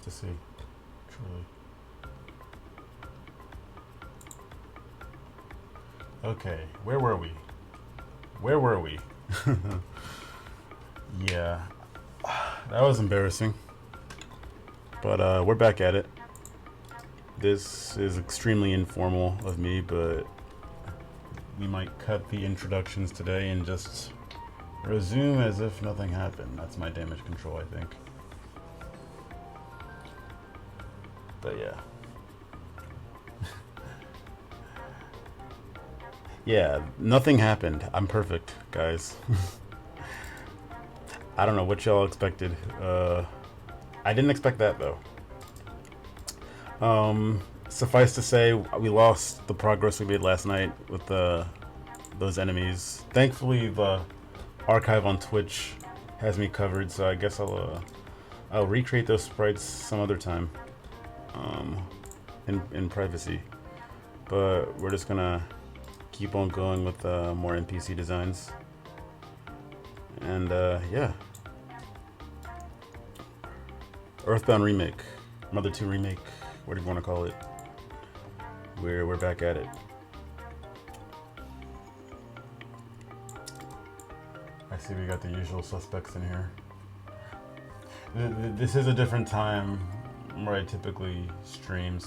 to see, truly. Okay, where were we? Where were we? Yeah, that was embarrassing. But we're back at it. This is extremely informal of me, but we might cut the introductions today and just resume as if nothing happened. That's my damage control, I think. But yeah. Yeah, nothing happened. I'm perfect, guys. I don't know what y'all expected. I didn't expect that, though. Suffice to say, we lost the progress we made last night with those enemies. Thankfully, the archive on Twitch has me covered, so I guess I'll recreate those sprites some other time, in privacy. But we're just gonna keep on going with more NPC designs. And yeah, Earthbound remake, Mother 2 remake, what do you want to call it? We're back at it. I see we got the usual suspects in here. This is a different time where I typically stream,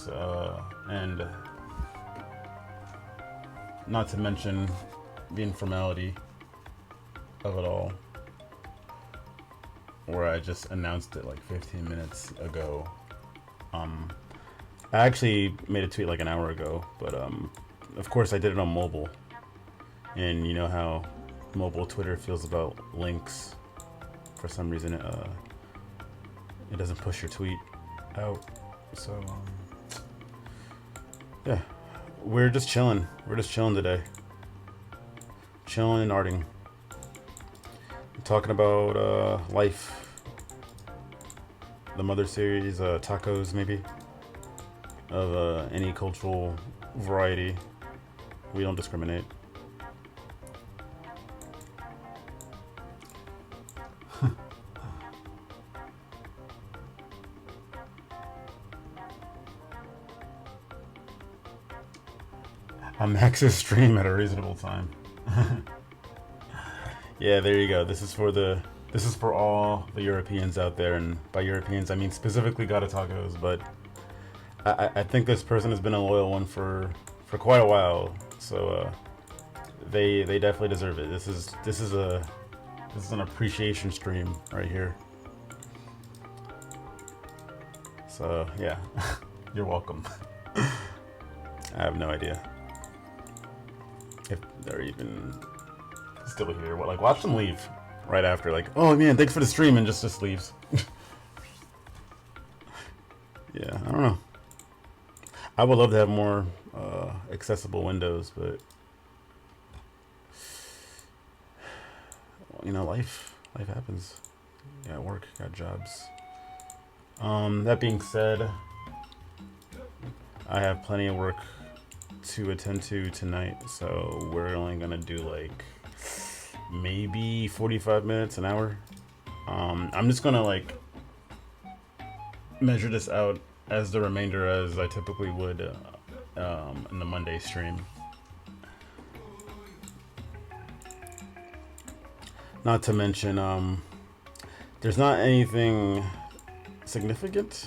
and not to mention the informality of it all, where I just announced it like 15 minutes ago. I actually made a tweet like an hour ago, but of course I did it on mobile, and you know how mobile Twitter feels about links. For some reason it doesn't push your tweet out, so yeah, we're just chilling today, chilling and arting, talking about life, the Mother series, tacos maybe, of any cultural variety. We don't discriminate. A Max's stream at a reasonable time. Yeah, there you go. This is for all the Europeans out there, and by Europeans I mean specifically Gata Tacos, but I think this person has been a loyal one for quite a while, so they definitely deserve it. This is an appreciation stream right here. So yeah, you're welcome. I have no idea if they're even still here. What, like, watch them leave right after, like, oh man, thanks for the stream, and just leaves. Yeah, I don't know. I would love to have more accessible windows, but you know, life happens. Got work, got jobs. That being said, I have plenty of work to attend to tonight, so we're only gonna do like maybe 45 minutes, an hour. I'm just gonna like measure this out as the remainder as I typically would in the Monday stream. Not to mention, there's not anything significant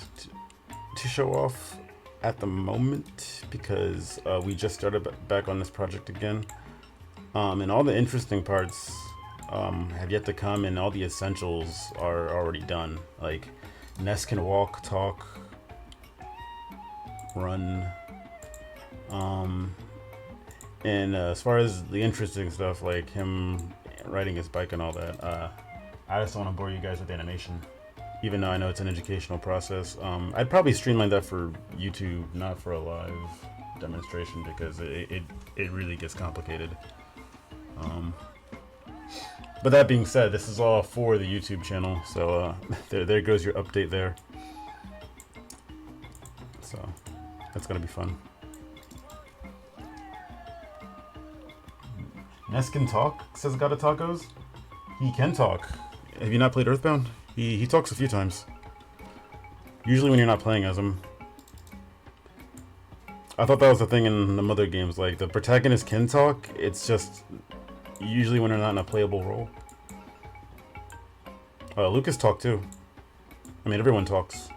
to show off at the moment, because we just started back on this project again, and all the interesting parts have yet to come, and all the essentials are already done. Like, Ness can walk, talk, run, and as far as the interesting stuff, like him riding his bike and all that, I just don't want to bore you guys with animation, even though I know it's an educational process. I'd probably streamline that for YouTube, not for a live demonstration, because it really gets complicated. But that being said, this is all for the YouTube channel, so there goes your update there. So that's gonna be fun. Ness can talk, says Gata Tacos. He can talk. Have you not played Earthbound? He talks a few times. Usually when you're not playing as them. I thought that was the thing in the other games, like the protagonist can talk, it's just usually when they're not in a playable role. Lucas talked too. I mean, everyone talks.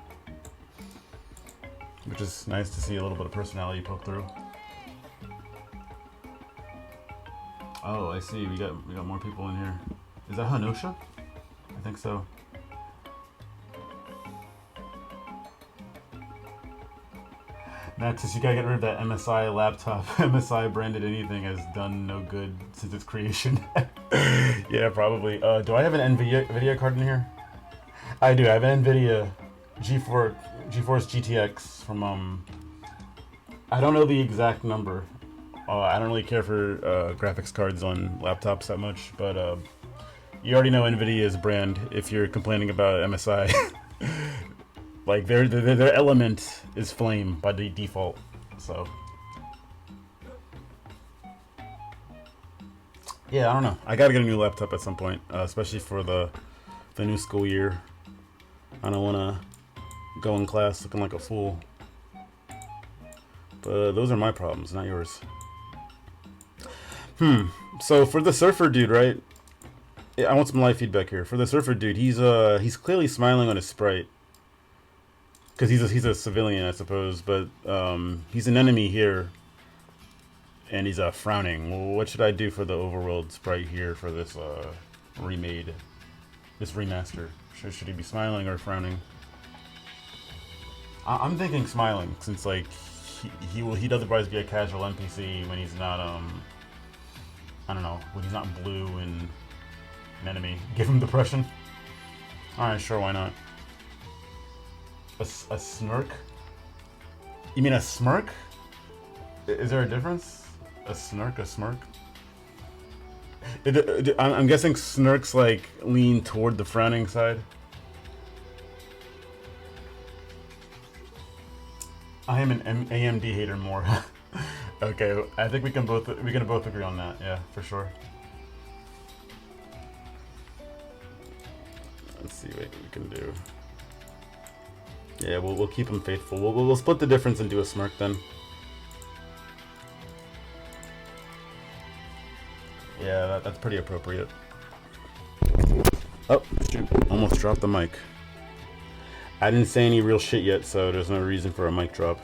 Which is nice to see a little bit of personality poke through. Oh, I see. We got more people in here. Is that Hanosha? I think so. Nexus, you gotta get rid of that MSI laptop. MSI branded anything has done no good since its creation. Yeah, probably. Do I have an NVIDIA card in here? I do. I have an NVIDIA GeForce GTX from I don't know the exact number. I don't really care for graphics cards on laptops that much, but you already know NVIDIA's brand if you're complaining about MSI. Like their element is flame by default, so yeah, I don't know. I gotta get a new laptop at some point, especially for the new school year. I don't want to go in class looking like a fool. But those are my problems, not yours. So for the surfer dude, right? Yeah, I want some live feedback here. For the surfer dude, he's clearly smiling on his sprite. Because he's a civilian, I suppose, but he's an enemy here, and he's frowning. Well, what should I do for the overworld sprite here for this this remaster? Should he be smiling or frowning? I'm thinking smiling, since like he'd otherwise be a casual NPC when he's not I don't know, when he's not blue and an enemy. Give him depression. All right, sure, why not? A smirk? You mean a smirk? Is there a difference? A snark, a smirk? I'm guessing snarks like lean toward the frowning side. I am an AMD hater more. Okay, I think we can both agree on that. Yeah, for sure. Let's see what we can do. Yeah, we'll keep him faithful. We'll split the difference and do a smirk then. Yeah, that's pretty appropriate. Oh, shoot. Almost dropped the mic. I didn't say any real shit yet, so there's no reason for a mic drop.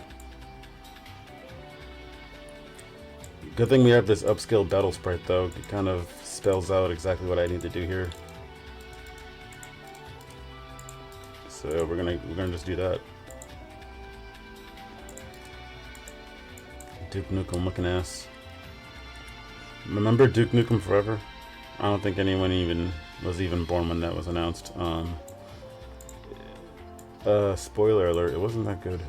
Good thing we have this upscale battle sprite though. It kind of spells out exactly what I need to do here. So we're gonna just do that. Duke Nukem looking ass. Remember Duke Nukem Forever? I don't think anyone was even born when that was announced. Spoiler alert, it wasn't that good.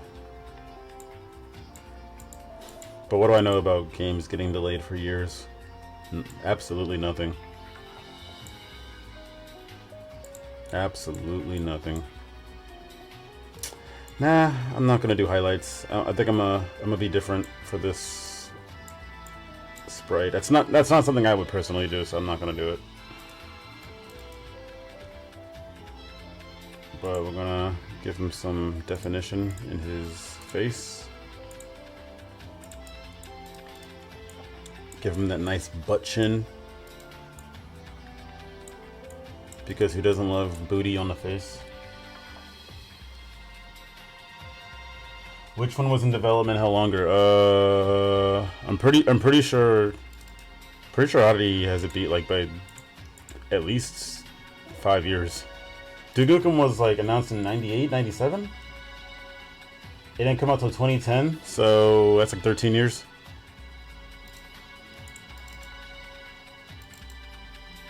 But what do I know about games getting delayed for years? Absolutely nothing. Absolutely nothing. Nah, I'm not gonna do highlights. I think I'm gonna be different for this sprite. That's not something I would personally do, so I'm not gonna do it. But we're gonna give him some definition in his face. Give him that nice butt chin. Because who doesn't love booty on the face? Which one was in development? How longer? I'm pretty sure Oddity has it beat like by at least 5 years. Duke Nukem was like announced in 98, 97? It didn't come out till 2010, so that's like 13 years.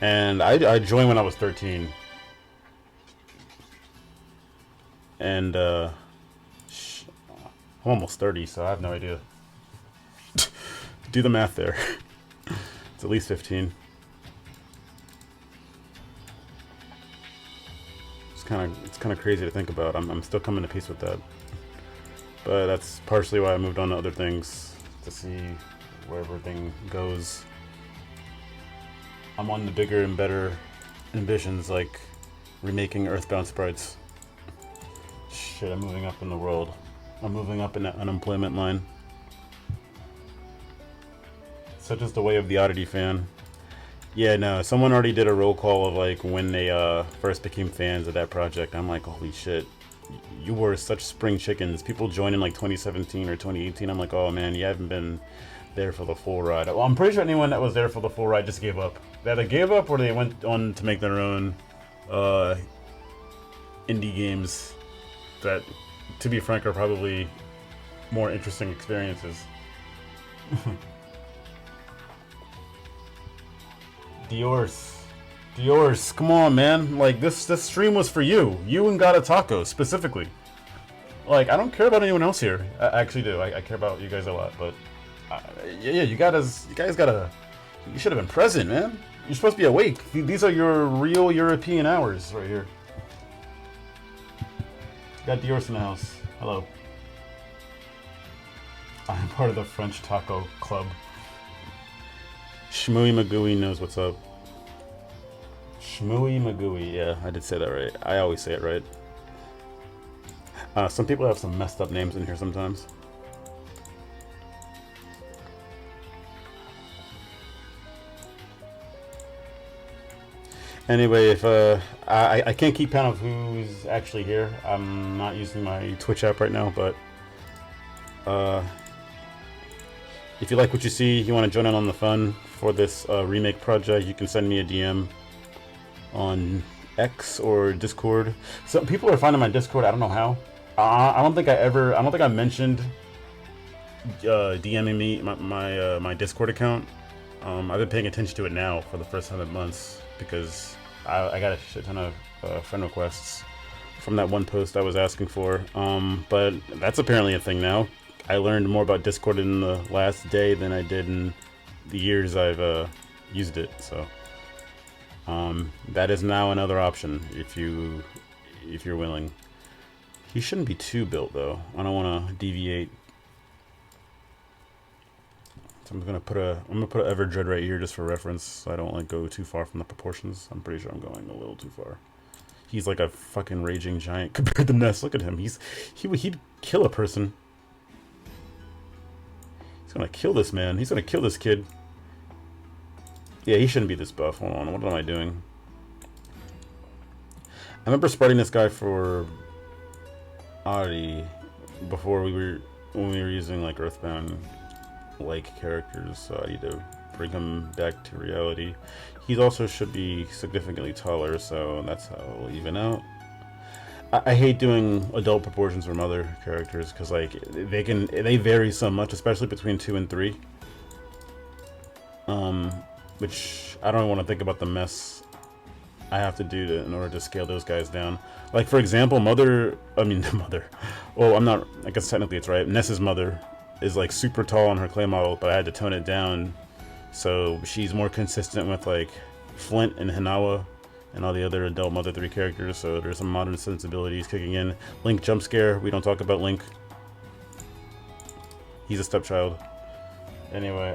And I joined when I was 13. And I'm almost 30, so I have no idea. Do the math there. It's at least 15. It's kind of crazy to think about. I'm still coming to peace with that. But that's partially why I moved on to other things, to see where everything goes. I'm on the bigger and better ambitions, like remaking Earthbound sprites. Shit, I'm moving up in the world. I'm moving up in that unemployment line. Such is the way of the Oddity fan. Yeah, no, someone already did a roll call of like when they first became fans of that project. I'm like, holy shit, you were such spring chickens. People joined in like 2017 or 2018. I'm like, oh man, you haven't been there for the full ride. Well, I'm pretty sure anyone that was there for the full ride just gave up. They either gave up or they went on to make their own indie games that, to be frank, are probably more interesting experiences. Dior's, come on, man. Like, this stream was for you. You and Gata Taco, specifically. Like, I don't care about anyone else here. I actually do. I care about you guys a lot, but... yeah, you guys gotta... You should have been present, man. You're supposed to be awake. These are your real European hours right here. Got Dior's in the house. Hello. I'm part of the French Taco Club. SchmooeyMcGooey knows what's up. SchmooeyMcGooey, yeah, I did say that right. I always say it right. Some people have some messed up names in here sometimes. Anyway, if I can't keep count of who's actually here. I'm not using my Twitch app right now, but if you like what you see, you want to join in on the fun for this remake project, you can send me a DM on X or Discord. Some people are finding my Discord. I don't know how. I don't think I mentioned DMing me my Discord account. I've been paying attention to it now for the first time in months because I got a shit ton of friend requests from that one post I was asking for. But that's apparently a thing now. I learned more about Discord in the last day than I did in the years I've used it. So that is now another option if you're willing. He shouldn't be too built though. I don't want to deviate. So I'm gonna put Everdread right here just for reference, so I don't like go too far from the proportions. I'm pretty sure I'm going a little too far. He's like a fucking raging giant compared to Ness. Look at him. He'd kill a person. He's gonna kill this man. He's gonna kill this kid. Yeah, he shouldn't be this buff. Hold on, what am I doing? I remember spreading this guy for Oddity before when we were using like Earthbound like characters, so I need to bring him back to reality. He also should be significantly taller, so that's how we'll even out. I hate doing adult proportions from other characters because like they vary so much, especially between 2 and 3. Which I don't want to think about the mess I have to do in order to scale those guys down. Like for example, Mother. Well, I'm not. I guess technically it's right. Ness's mother is like super tall on her clay model, but I had to tone it down so she's more consistent with like Flint and Hinawa and all the other adult Mother 3 characters, so there's some modern sensibilities kicking in. Link jump scare, we don't talk about Link. He's a stepchild. Anyway,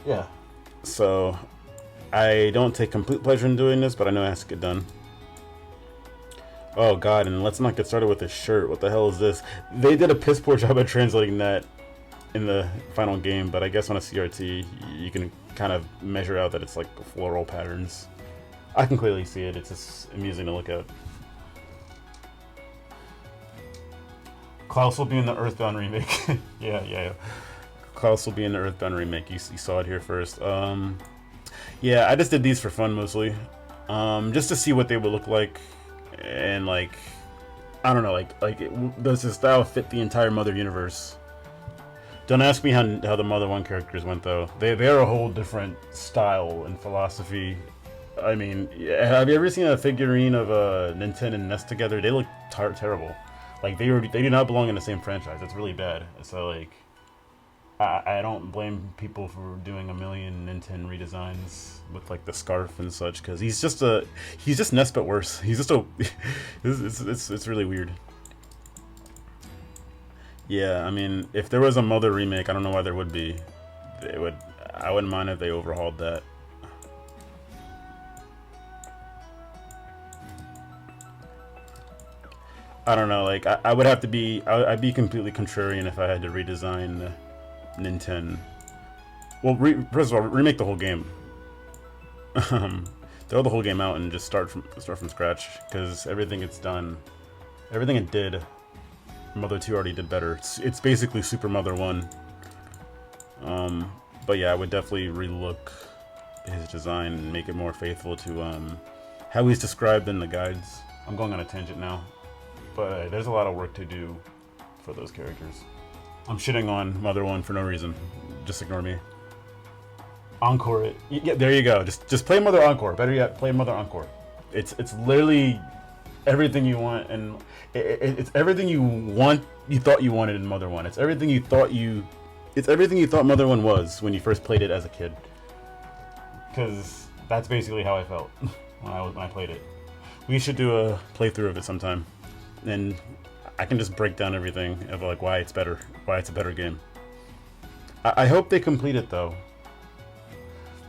yeah. So, I don't take complete pleasure in doing this, but I know it has to get done. Oh god, and let's not get started with this shirt. What the hell is this? They did a piss poor job of translating that in the final game, but I guess on a CRT, you can kind of measure out that it's like floral patterns. I can clearly see it. It's just amusing to look at. Klaus will be in the Earthbound remake. yeah. Klaus will be in the Earthbound remake. You saw it here first. Yeah, I just did these for fun mostly. Just to see what they would look like. And like, I don't know, does the style fit the entire Mother universe? Don't ask me how the Mother 1 characters went though. They're a whole different style and philosophy. I mean, have you ever seen a figurine of Nintendo and Ness together? They look terrible. Like they do not belong in the same franchise. It's really bad. So like, I don't blame people for doing a million Nintendo redesigns with like the scarf and such, because he's just Ness but worse. He's just it's really weird. Yeah, I mean, if there was a Mother remake, I don't know why there would be. I wouldn't mind if they overhauled that. I don't know. Like I would have to be. I'd be completely contrarian if I had to redesign Nintendo. Well, first of all, remake the whole game. Throw the whole game out and just start from scratch, because everything it's done, everything it did, Mother 2 already did better. It's basically Super Mother 1. But yeah, I would definitely relook his design and make it more faithful to how he's described in the guides. I'm going on a tangent now, but there's a lot of work to do for those characters. I'm shitting on Mother 1 for no reason. Just ignore me. Encore it. Yeah, there you go. Just play Mother Encore. Better yet, play Mother Encore. It's literally everything you want, and it's everything you want. You thought you wanted in Mother 1. It's everything you thought Mother 1 was when you first played it as a kid. Because that's basically how I felt when I played it. We should do a playthrough of it sometime, and I can just break down everything of like why it's better, why it's a better game. I hope they complete it though.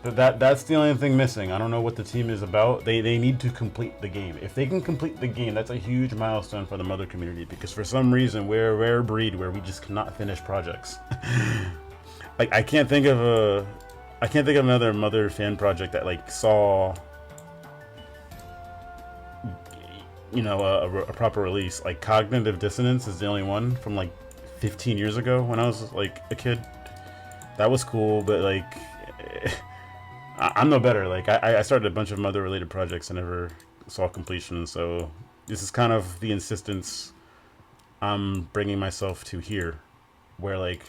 That's the only thing missing. I don't know what the team is about. They need to complete the game. If they can complete the game, that's a huge milestone for the Mother community, because for some reason we're a rare breed where we just cannot finish projects. Like I can't think of another Mother fan project that like saw, you know, a proper release. Like Cognitive Dissonance is the only one from like 15 years ago when I was like a kid. That was cool, but like I'm no better. Like I started a bunch of Mother related projects and never saw completion, so this is kind of the insistence I'm bringing myself to here, where like,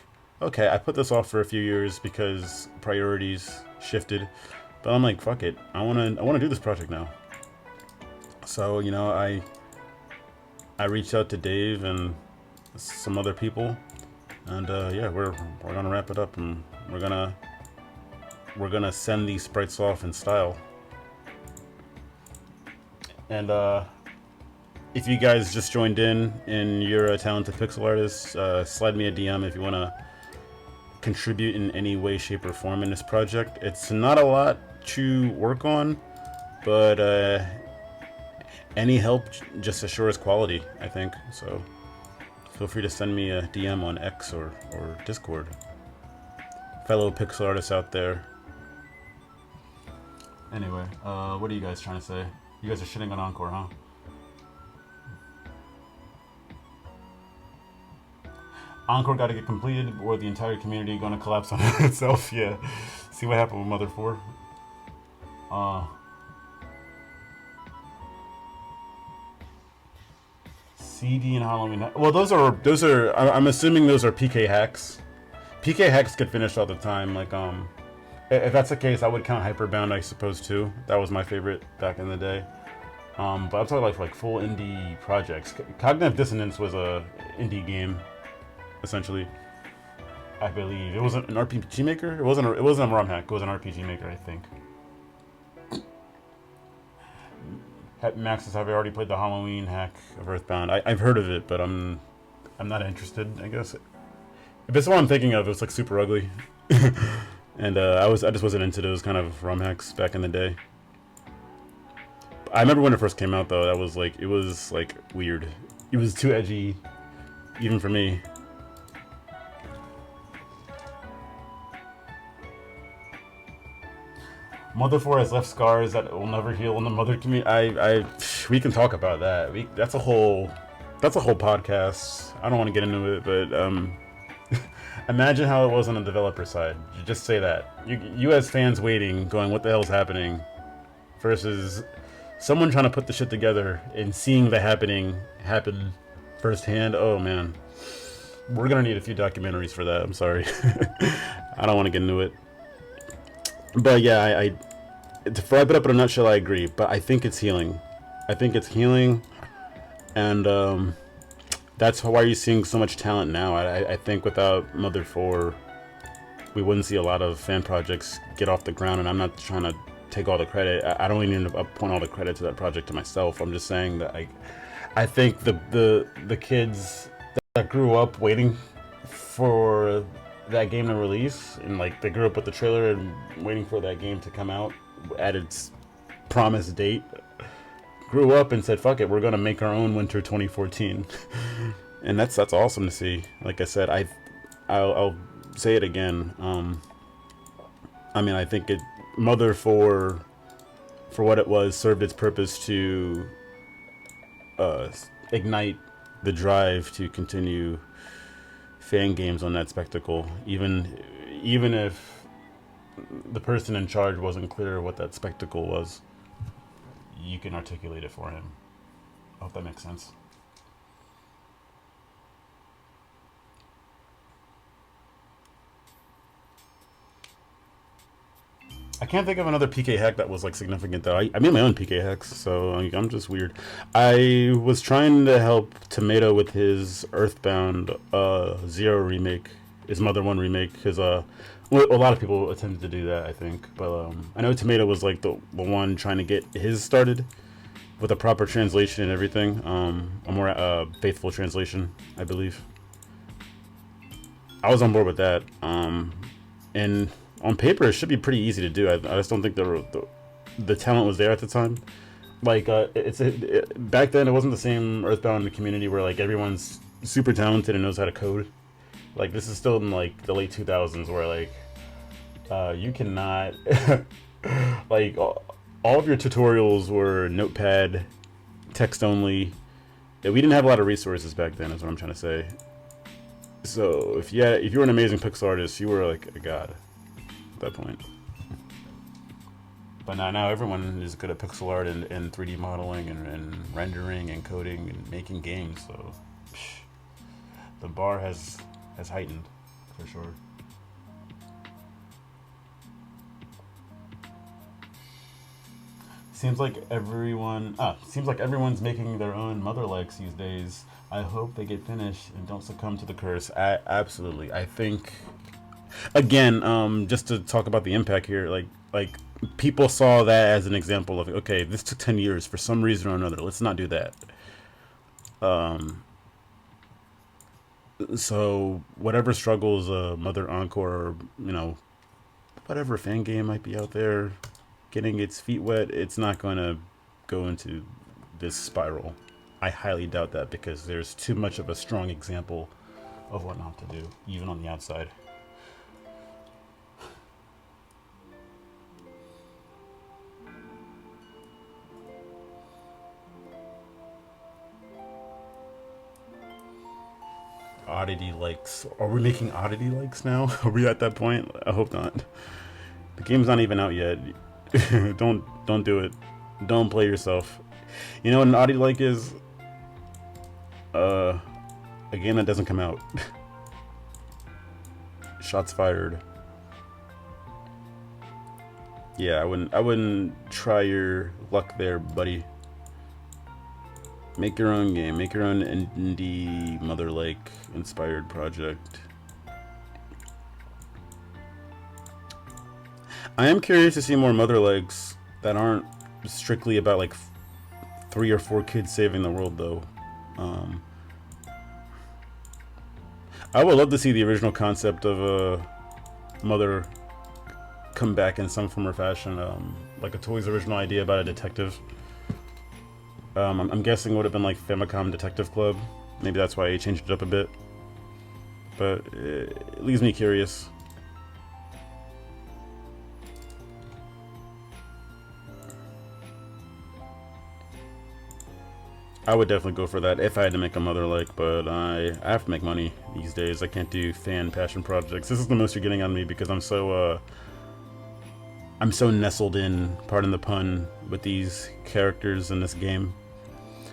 okay, I put this off for a few years because priorities shifted, but I'm like, fuck it, I wanna do this project now. So, you know, I reached out to Dave and some other people, and yeah, we're gonna wrap it up, and we're gonna send these sprites off in style. And if you guys just joined in and you're a talented pixel artist, slide me a DM if you want to contribute in any way, shape, or form in this project. It's not a lot to work on, but any help just assures quality, I think. So feel free to send me a DM on X or Discord. Fellow pixel artists out there. Anyway, what are you guys trying to say? You guys are shitting on Encore, huh? Encore got to get completed, or the entire community gonna collapse on itself. Yeah. See what happened with Mother 4. CD and Halloween. Well, those are. I'm assuming those are PK hacks. PK hacks get finished all the time. Like if that's the case, I would count Hyperbound, I suppose, too. That was my favorite back in the day. But I'm talking like full indie projects. Cognitive Dissonance was a indie game, essentially. I believe it was an RPG maker. It wasn't a ROM hack. It was an RPG maker, I think. Maxis, have you already played the Halloween hack of Earthbound? I've heard of it, but I'm not interested, I guess. If it's the one I'm thinking of, it's like super ugly. And I just wasn't into those kind of ROM hacks back in the day. I remember when it first came out, though, it was like weird. It was too edgy, even for me. Mother 4 has left scars that will never heal in the Mother community. We can talk about that. That's a whole podcast. I don't want to get into it, but imagine how it was on the developer side. You just say that. You as fans waiting, going, what the hell's happening? Versus someone trying to put the shit together and seeing the happen firsthand. Oh man. We're gonna need a few documentaries for that. I'm sorry. I don't want to get into it. But yeah, to wrap it up in a nutshell, I agree. But I think it's healing. And that's why you're seeing so much talent now. I think without Mother 4, we wouldn't see a lot of fan projects get off the ground. And I'm not trying to take all the credit. I don't even point all the credit to that project to myself. I'm just saying that I think the kids that grew up waiting for that game to release, and like they grew up with the trailer and waiting for that game to come out at its promised date, grew up and said, "Fuck it, we're gonna make our own Winter 2014," and that's awesome to see. Like I said, I'll say it again. I mean, I think Mother for what it was served its purpose to ignite the drive to continue fan games on that spectacle, even if the person in charge wasn't clear what that spectacle was. You can articulate it for him. I hope that makes sense. I can't think of another PK hack that was like significant though. I made my own PK hacks, so I'm just weird. I was trying to help Tomato with his Earthbound Zero remake, his Mother 1 remake, because well, a lot of people attempted to do that, I think. But I know Tomato was like the one trying to get his started with a proper translation and everything. A more faithful translation, I believe. I was on board with that. And on paper, it should be pretty easy to do. I just don't think the talent was there at the time. Like back then, it wasn't the same Earthbound community where like everyone's super talented and knows how to code. Like this is still in like the late 2000s where like you cannot like all of your tutorials were notepad, text only. We didn't have a lot of resources back then, is what I'm trying to say. So if you were an amazing pixel artist, you were like a god at that point. But now everyone is good at pixel art and 3D modeling and rendering and coding and making games. So the bar has heightened for sure. Seems like everyone's making their own mother likes these days. I hope they get finished and don't succumb to the curse. Absolutely. I think again, just to talk about the impact here, like people saw that as an example of, okay, this took 10 years for some reason or another. Let's not do that. So whatever struggles Mother Encore, or, you know, whatever fan game might be out there getting its feet wet, it's not going to go into this spiral. I highly doubt that because there's too much of a strong example of what not to do, even on the outside. Oddity likes. Are we making Oddity likes now? Are we at that point? I hope not. The game's not even out yet. Don't do it. Don't play yourself. You know what an Oddity like is? A game that doesn't come out. Shots fired. Yeah, I wouldn't try your luck there, buddy. Make your own game. Make your own indie Mother-like inspired project. I am curious to see more Mother-likes that aren't strictly about like 3 or 4 kids saving the world, though. I would love to see the original concept of a Mother come back in some form or fashion, like a Toys original idea about a detective. I'm guessing it would have been like Famicom Detective Club. Maybe that's why he changed it up a bit. But it leaves me curious. I would definitely go for that if I had to make a Mother-like, but I have to make money these days. I can't do fan passion projects. This is the most you're getting on me because I'm so nestled in, pardon the pun, with these characters in this game.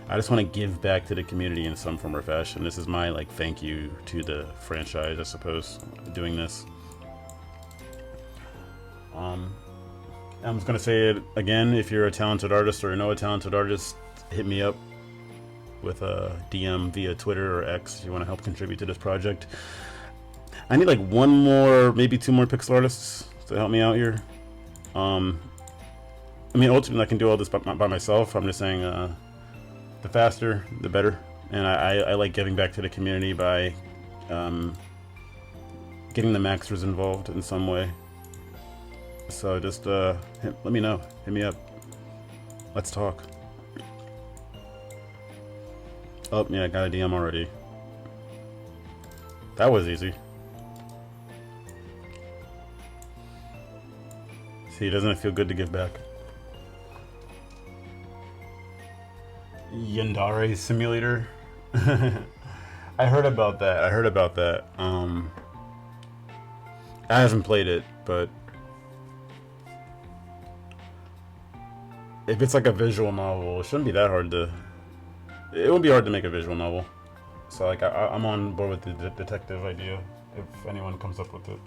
I just want to give back to the community in some form or fashion. This is my like thank you to the franchise, I suppose, doing this. I'm just gonna say it again. If you're a talented artist or know a talented artist, hit me up with a DM via Twitter or X if you want to help contribute to this project. I need like 1 more, maybe 2 more pixel artists to help me out here. I mean, ultimately I can do all this by myself. I'm just saying the faster, the better. And I like giving back to the community by getting the maxers involved in some way. So just let me know. Hit me up. Let's talk. Oh, yeah, I got a DM already. That was easy. See, doesn't it feel good to give back? Yandere Simulator. I heard about that. I haven't played it, but if it's like a visual novel, it shouldn't be that hard to. It won't be hard to make a visual novel. So like I'm on board with the detective idea. If anyone comes up with it.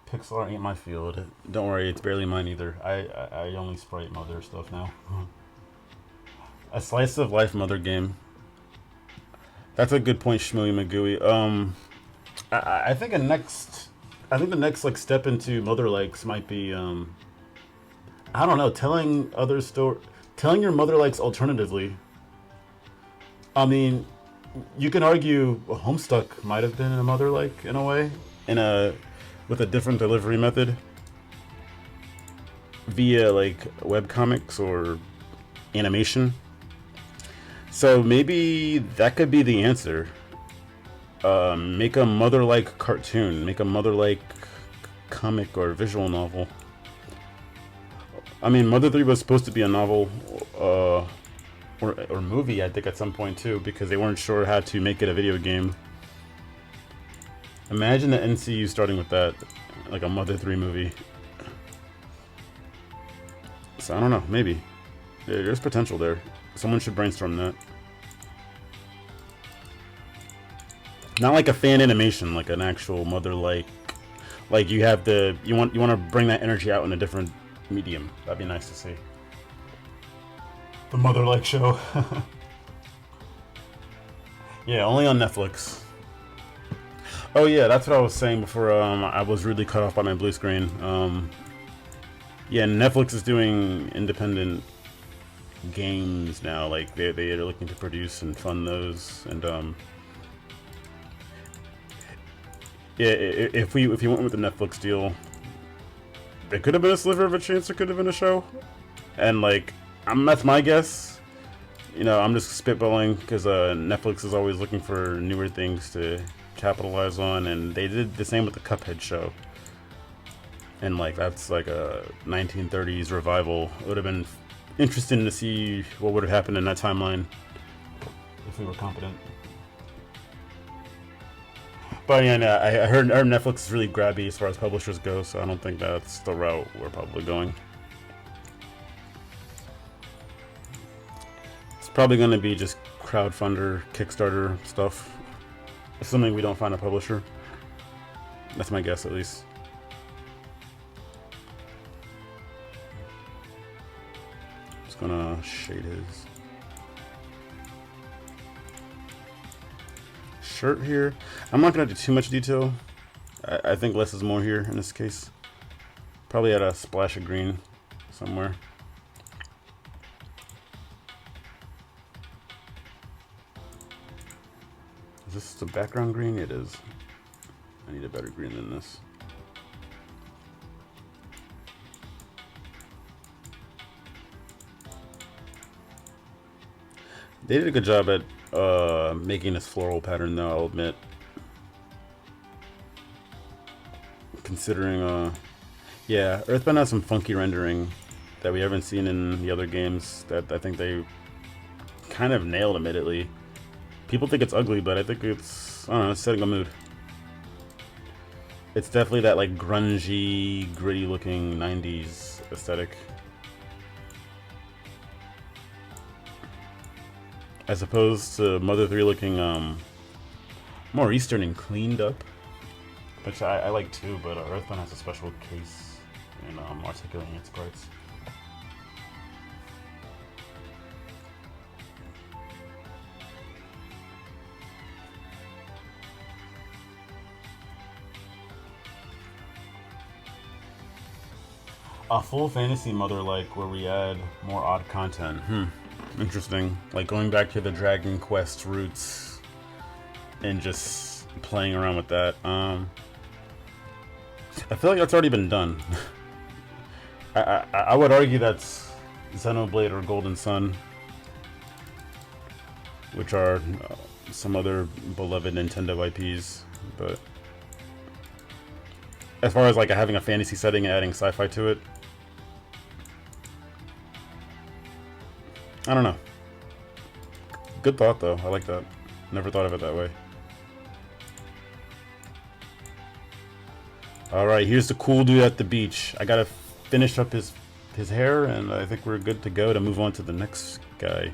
Pixel art ain't my field. Don't worry, it's barely mine either. I only sprite mother stuff now. A slice of life mother game. That's a good point, SchmooeyMcGooey. I think the next like step into mother likes might be I don't know, telling your mother likes alternatively. I mean, you can argue Homestuck might have been a mother like in a way, with a different delivery method via like webcomics or animation. So maybe that could be the answer. Make a mother-like cartoon, make a mother-like comic or visual novel. I mean, Mother 3 was supposed to be a novel or movie, I think, at some point too, because they weren't sure how to make it a video game. Imagine the NCU starting with that, like a Mother 3 movie. So I don't know, maybe. There's potential there. Someone should brainstorm that. Not like a fan animation, like an actual mother-like. Like you want to bring that energy out in a different medium. That'd be nice to see. The mother-like show. Yeah, only on Netflix. Oh yeah, that's what I was saying before I was really cut off by my blue screen. Yeah, Netflix is doing independent games now. Like they are looking to produce and fund those, and yeah, if we went with the Netflix deal, it could have been a sliver of a chance. It could have been a show, and like that's my guess. You know, I'm just spitballing because Netflix is always looking for newer things to capitalize on, and they did the same with the Cuphead show. And like that's like a 1930s revival. It would have been interesting to see what would have happened in that timeline if we were competent. But yeah, no, I heard Netflix is really grabby as far as publishers go, so I don't think that's the route we're probably going. It's probably going to be just crowdfunder, Kickstarter stuff, assuming we don't find a publisher. That's my guess, at least. Just gonna shade his shirt here. I'm not gonna do too much detail. I think less is more here in this case. Probably add a splash of green somewhere. Is this the background green? It is. I need a better green than this. They did a good job at making this floral pattern, though, I'll admit. Considering, yeah, Earthbound has some funky rendering that we haven't seen in the other games that I think they kind of nailed immediately. People think it's ugly, but I think it's, I don't know, it's setting a mood. It's definitely that, like, grungy, gritty-looking 90s aesthetic. As opposed to Mother 3 looking more Eastern and cleaned up, which I like too, but Earthbound has a special case in articulating its parts. A full fantasy Mother like where we add more odd content. Interesting. Like going back to the Dragon Quest roots and just playing around with that. I feel like that's already been done. I would argue that's Xenoblade or Golden Sun, which are some other beloved Nintendo IPs, but as far as like having a fantasy setting and adding sci-fi to it, I don't know. Good thought though, I like that. Never thought of it that way. Alright, here's the cool dude at the beach. I gotta finish up his hair, and I think we're good to go to move on to the next guy.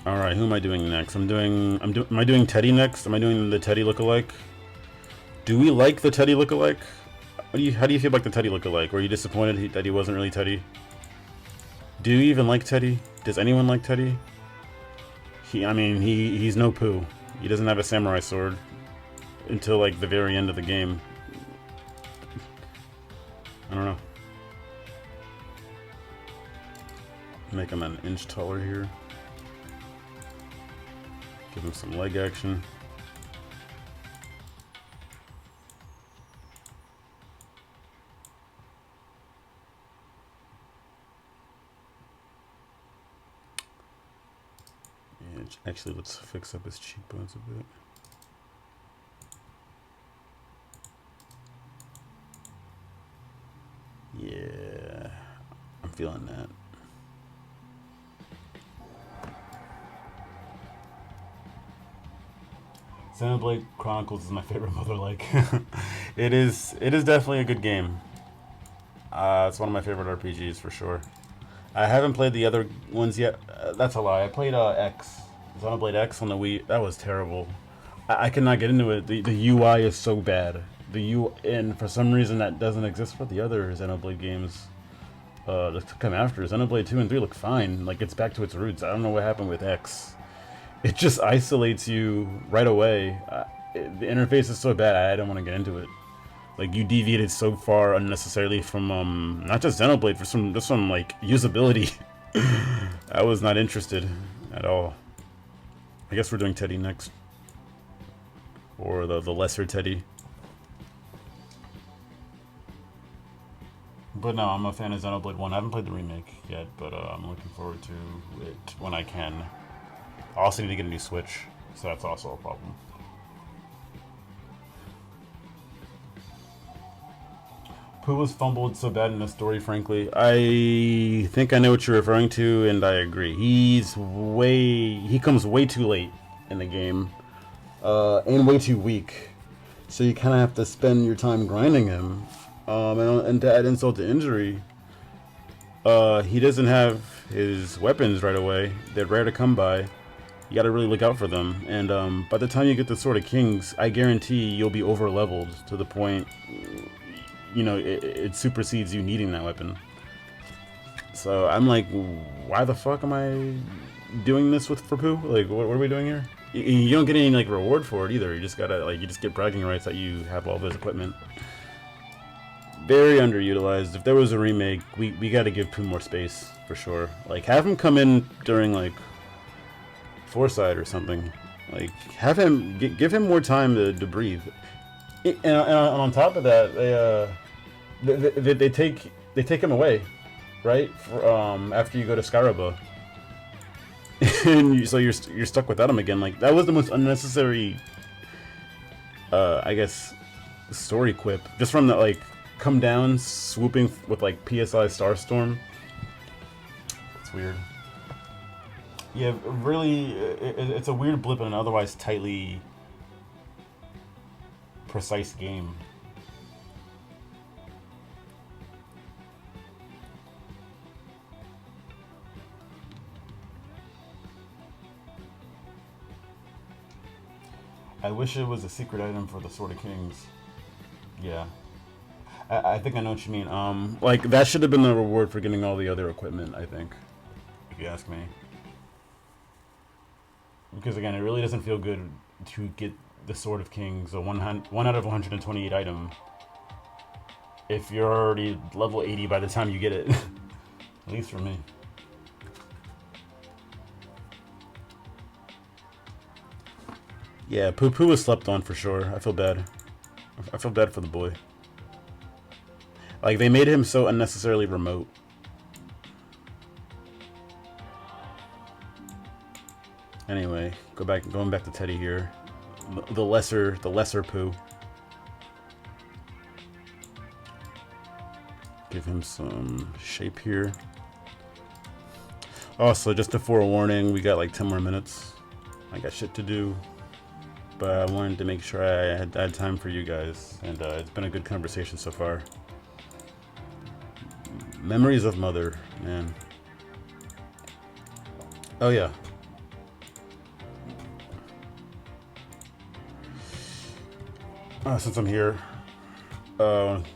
Alright, who am I doing next? Am I doing Teddy next? Am I doing the Teddy lookalike? Do we like the Teddy lookalike? How do you feel about the Teddy lookalike? Were you disappointed that he wasn't really Teddy? Do you even like Teddy? Does anyone like Teddy? He's no Pooh. He doesn't have a samurai sword until like the very end of the game. I don't know. Make him an inch taller here. Give him some leg action. Yeah, actually, let's fix up his cheekbones a bit. Yeah, I'm feeling that. Xenoblade Chronicles is my favorite mother-like. It is definitely a good game. It's one of my favorite RPGs for sure. I haven't played the other ones yet. That's a lie. I played X, Xenoblade X on the Wii. That was terrible. I cannot get into it. The UI is so bad. And for some reason that doesn't exist for the other Xenoblade games that come after. Xenoblade 2 and 3 look fine. Like, it's back to its roots. I don't know what happened with X. It just isolates you right away. The interface is so bad, I don't want to get into it. Like, you deviated so far unnecessarily from not just Xenoblade, for some like usability. I was not interested at all. I guess we're doing Teddy next, or the lesser Teddy. But no, I'm a fan of Xenoblade 1. I haven't played the remake yet, but I'm looking forward to it when I can. I also need to get a new Switch, so that's also a problem. Pooh was fumbled so bad in the story, frankly. I think I know what you're referring to, and I agree. He comes way too late in the game, and way too weak. So you kind of have to spend your time grinding him. And to add insult to injury, he doesn't have his weapons right away. They're rare to come by. You gotta really look out for them. And by the time you get the Sword of Kings, I guarantee you'll be over leveled to the point, you know, it supersedes you needing that weapon. So I'm like, why the fuck am I doing this for Pooh? Like, what are we doing here? You don't get any like reward for it either. You just gotta you just get bragging rights that you have all this equipment. Very underutilized. If there was a remake, we gotta give Pooh more space for sure. Like, have him come in during like Foresight or something. Like, have him give him more time to breathe. And on top of that, they take him away, right? After you go to Scaraba, and so you're stuck without him again. Like, that was the most unnecessary, I guess, story quip. Just from that, like, come down swooping with like PSI Starstorm. It's weird. Yeah, really, it's a weird blip in an otherwise tightly precise game. I wish it was a secret item for the Sword of Kings. Yeah. I think I know what you mean. Like, that should have been the reward for getting all the other equipment, I think. If you ask me. Because again, it really doesn't feel good to get the Sword of Kings, a 1 out of 128 item, if you're already level 80 by the time you get it. At least for me. Yeah, Poo was slept on for sure. I feel bad. I feel bad for the boy. Like, they made him so unnecessarily remote. Anyway, going back to Teddy here. The lesser poo. Give him some shape here. Also, just a forewarning, we got like 10 more minutes. I got shit to do. But I wanted to make sure I had time for you guys. And it's been a good conversation so far. Memories of Mother, man. Oh yeah. Since I'm here,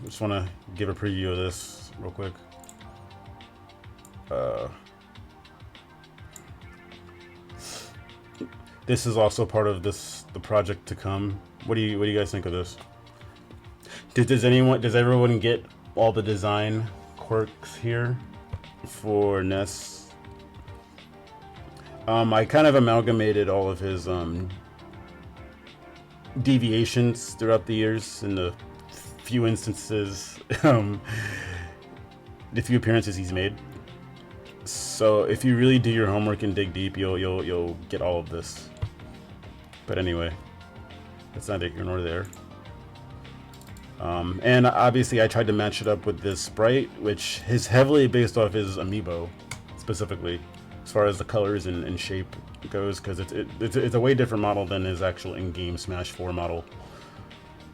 just want to give a preview of this real quick. This is also part of the project to come. What do you guys think of this? Does everyone get all the design quirks here for Ness? I kind of amalgamated all of his deviations throughout the years in the few instances, the few appearances he's made. So if you really do your homework and dig deep, you'll get all of this. But anyway, that's neither here nor there. And obviously I tried to match it up with this sprite, which is heavily based off his amiibo, specifically, as far as the colors and shape goes, because it's a way different model than his actual in-game Smash 4 model.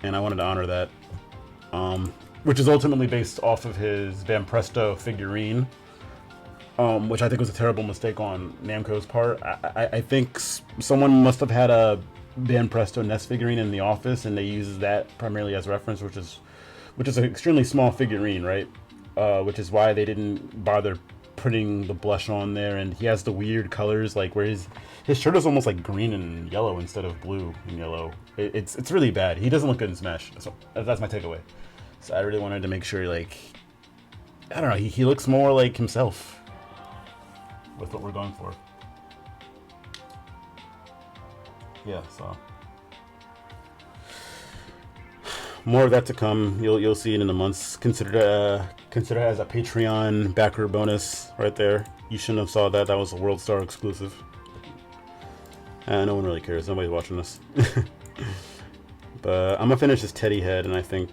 And I wanted to honor that. Which is ultimately based off of his Van Presto figurine, which I think was a terrible mistake on Namco's part. I think someone must have had a Van Presto Ness figurine in the office, and they used that primarily as reference, which is an extremely small figurine, right? Which is why they didn't bother putting the blush on there. And he has the weird colors, like where his shirt is almost like green and yellow instead of blue and yellow. It's really bad. He doesn't look good in Smash. So that's my takeaway. So I really wanted to make sure, like, I don't know, he looks more like himself with what we're going for. Yeah, so more of that to come. You'll see it in the months. Consider it as a Patreon backer bonus right there. You shouldn't have saw that. That was a World Star exclusive. No one really cares. Nobody's watching this. But I'm gonna finish this Teddy head, and I think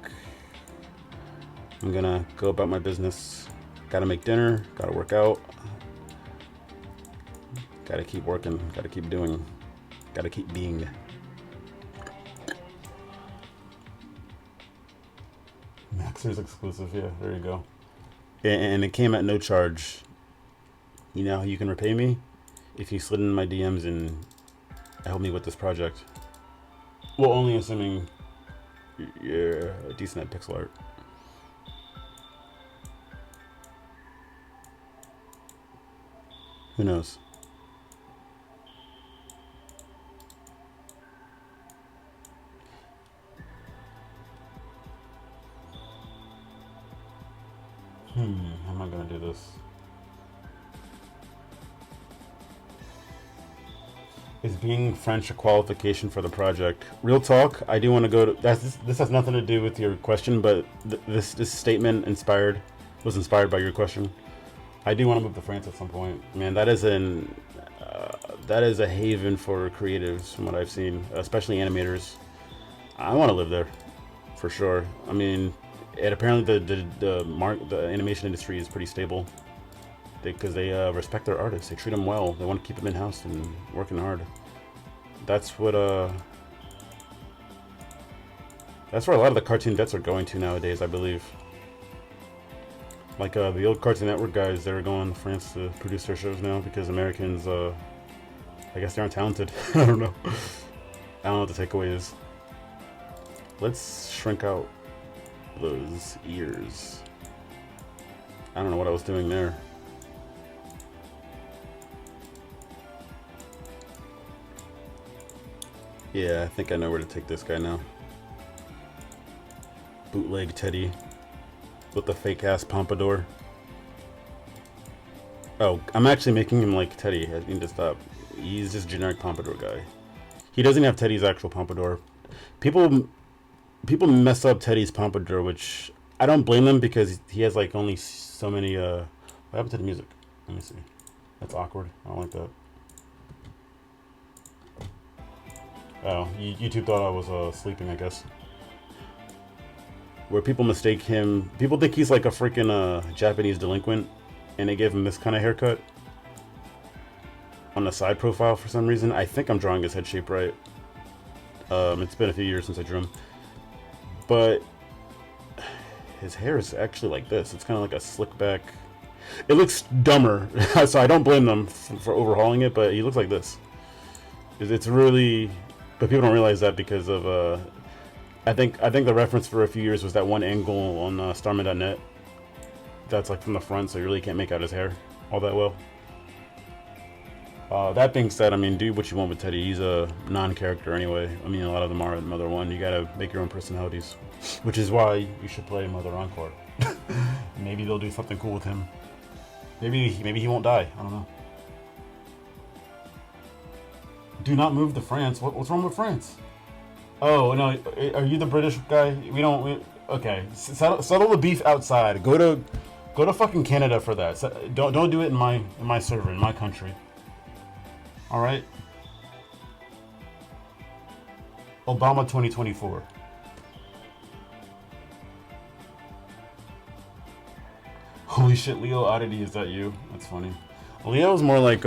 I'm gonna go about my business. Gotta make dinner. Gotta work out. Gotta keep working. Gotta keep doing. Gotta keep being. Maxer's exclusive, yeah, there you go. And it came at no charge. You know how you can repay me? If you slid in my DMs and help me with this project. Well, only assuming you're decent at pixel art. Who knows? How am I gonna do this? Is being French a qualification for the project? Real talk, I do want to go to... This has nothing to do with your question, but this statement was inspired by your question. I do want to move to France at some point. Man, that is a haven for creatives from what I've seen, especially animators. I want to live there, for sure. I mean, and apparently the animation industry is pretty stable because they respect their artists. They treat them well. They want to keep them in house and working hard. That's where a lot of the cartoon vets are going to nowadays, I believe. Like the old Cartoon Network guys, they're going to France to produce their shows now because Americans, I guess they aren't talented. I don't know. I don't know what the takeaway is. Let's shrink out those ears. I don't know what I was doing there. Yeah, I think I know where to take this guy now. Bootleg Teddy with the fake ass pompadour. Oh, I'm actually making him like Teddy. I need to stop. He's just generic pompadour guy. He doesn't have Teddy's actual pompadour. People people mess up Teddy's pompadour, which I don't blame them because he has like only so many. What happened to the music? Let me see. That's awkward. I don't like that. Oh, YouTube thought I was sleeping, I guess. Where people mistake him, people think he's like a freaking Japanese delinquent, and they give him this kind of haircut on the side profile for some reason. I think I'm drawing his head shape right. It's been a few years since I drew him, but his hair is actually like this. It's kind of like a slick back. It looks dumber, so I don't blame them for overhauling it, but he looks like this. It's really, but people don't realize that because of I think the reference for a few years was that one angle on Starman.net. That's like from the front, so you really can't make out his hair all that well. That being said, I mean, do what you want with Teddy. He's a non-character anyway. I mean, a lot of them are in Mother 1. You gotta make your own personalities, which is why you should play Mother Encore. Maybe they'll do something cool with him. Maybe he won't die. I don't know. Do not move to France. What's wrong with France? Oh no, are you the British guy? Okay, settle the beef outside. Go to fucking Canada for that. Don't do it in my server, in my country. All right. Obama 2024. Holy shit, Leo Oddity, is that you? That's funny. Leo's more like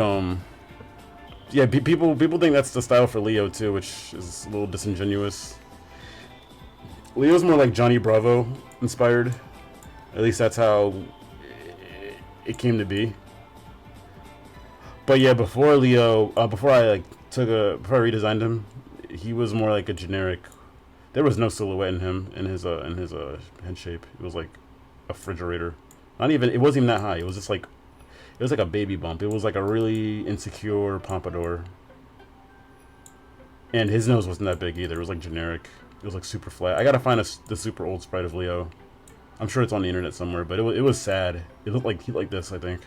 yeah, people think that's the style for Leo too, which is a little disingenuous. Leo's more like Johnny Bravo inspired. At least that's how it came to be. But yeah, before Leo, before I redesigned him, he was more like a generic. There was no silhouette in him in his head shape. It was like a refrigerator. It wasn't even that high. It was just like, it was like a baby bump. It was like a really insecure pompadour. And his nose wasn't that big either. It was like generic. It was like super flat. I gotta find the super old sprite of Leo. I'm sure it's on the internet somewhere, but it was sad. It looked like this, I think.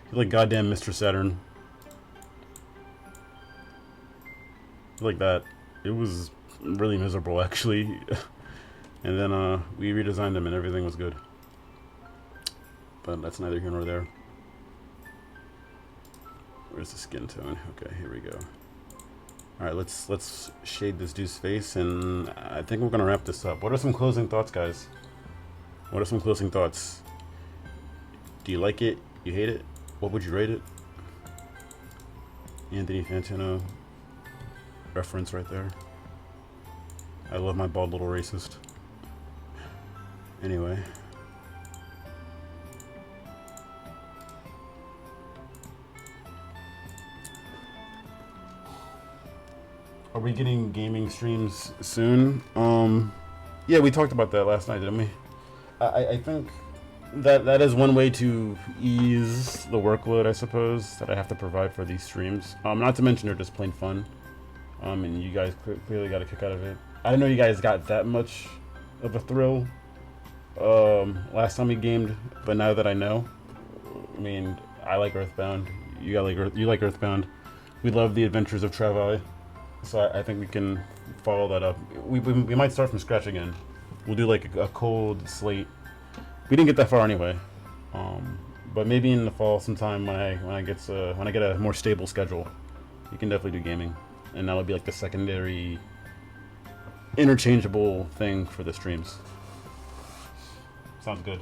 He like goddamn Mr. Saturn. Like that. It was really miserable, actually. And then we redesigned him and everything was good. But that's neither here nor there. Where's the skin tone? Okay, here we go. All right, let's shade this dude's face, and I think we're gonna wrap this up. What are some closing thoughts, guys? What are some closing thoughts? Do you like it? You hate it? What would you rate it? Anthony Fantino reference right there. I love my bald little racist. Anyway. Are we getting gaming streams soon? Yeah, we talked about that last night, didn't we? I think that is one way to ease the workload, I suppose, that I have to provide for these streams. Not to mention they're just plain fun. And you guys clearly got a kick out of it. I didn't know you guys got that much of a thrill last time we gamed, but now that I know, I mean, I like Earthbound. You like Earthbound. We love the adventures of Travail. So I think we can follow that up. We might start from scratch again. We'll do like a cold slate. We didn't get that far anyway, but maybe in the fall sometime when I get a more stable schedule, we can definitely do gaming, and that'll be like the secondary, interchangeable thing for the streams. Sounds good.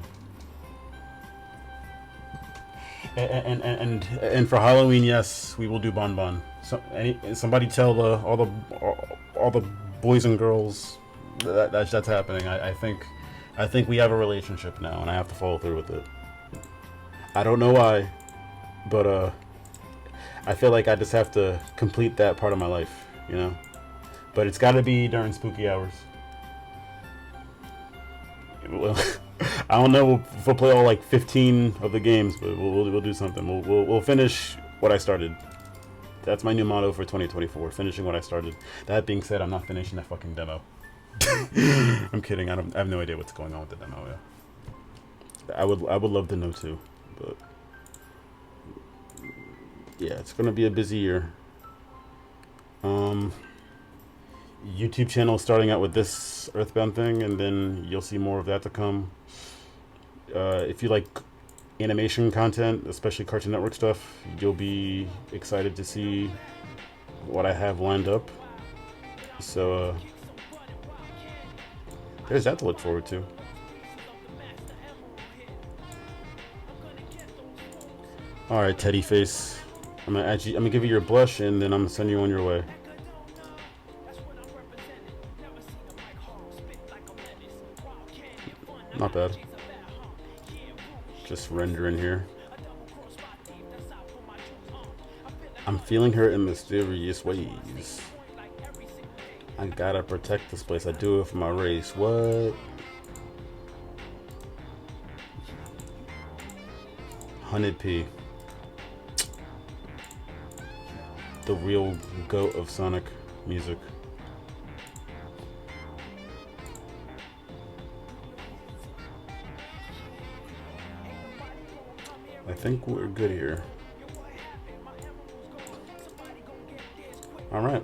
And for Halloween, yes, we will do Bonbon. So somebody tell all the boys and girls that's happening. I think we have a relationship now, and I have to follow through with it. I don't know why, but I feel like I just have to complete that part of my life, you know. But it's got to be during spooky hours. Well, I don't know if we'll play all like 15 of the games, but we'll do something. We'll finish what I started. That's my new motto for 2024, finishing what I started. That being said, I'm not finishing that fucking demo. I'm kidding. I have no idea what's going on with the demo. Yeah, I would love to know too, but yeah, it's gonna be a busy year. YouTube channel starting out with this Earthbound thing, and then you'll see more of that to come. If you like animation content, especially Cartoon Network stuff, you'll be excited to see what I have lined up. So there's that to look forward to. All right, Teddy Face. I'm gonna give you your blush, and then I'm gonna send you on your way. Not bad. Just rendering here. I'm feeling her in mysterious ways. I gotta protect this place. I do it for my race. What? 100p. The real goat of Sonic music. I think we're good here. Alright.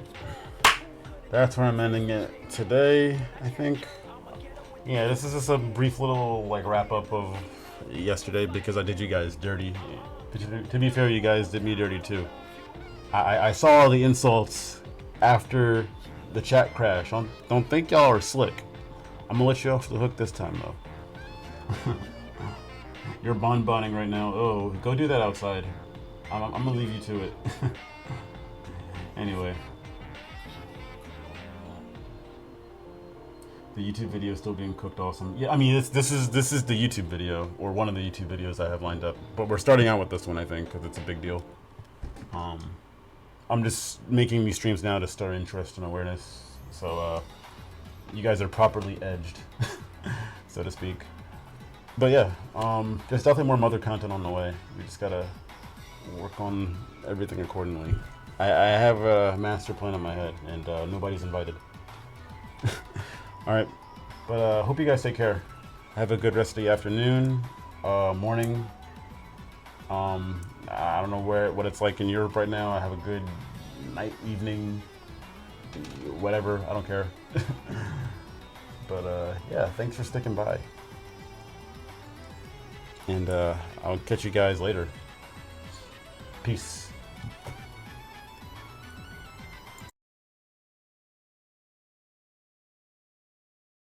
That's where I'm ending it today, I think. Yeah, this is just a brief little like wrap up of yesterday because I did you guys dirty. To be fair, you guys did me dirty too. I saw all the insults after the chat crash. Don't think y'all are slick. I'm gonna let you off the hook this time though. You're bonbonning right now. Oh, go do that outside. I'm gonna leave you to it. Anyway. The YouTube video is still being cooked awesome. Yeah, I mean this is the YouTube video, or one of the YouTube videos I have lined up. But we're starting out with this one, I think, because it's a big deal. I'm just making these streams now to start interest and awareness. So you guys are properly edged, so to speak. But yeah, there's definitely more mother content on the way. We just gotta work on everything accordingly. I have a master plan in my head, and nobody's invited. Alright, but hope you guys take care. Have a good rest of the afternoon, morning. I don't know what it's like in Europe right now. I have a good night, evening, whatever. I don't care. But yeah, thanks for sticking by. And I'll catch you guys later. Peace.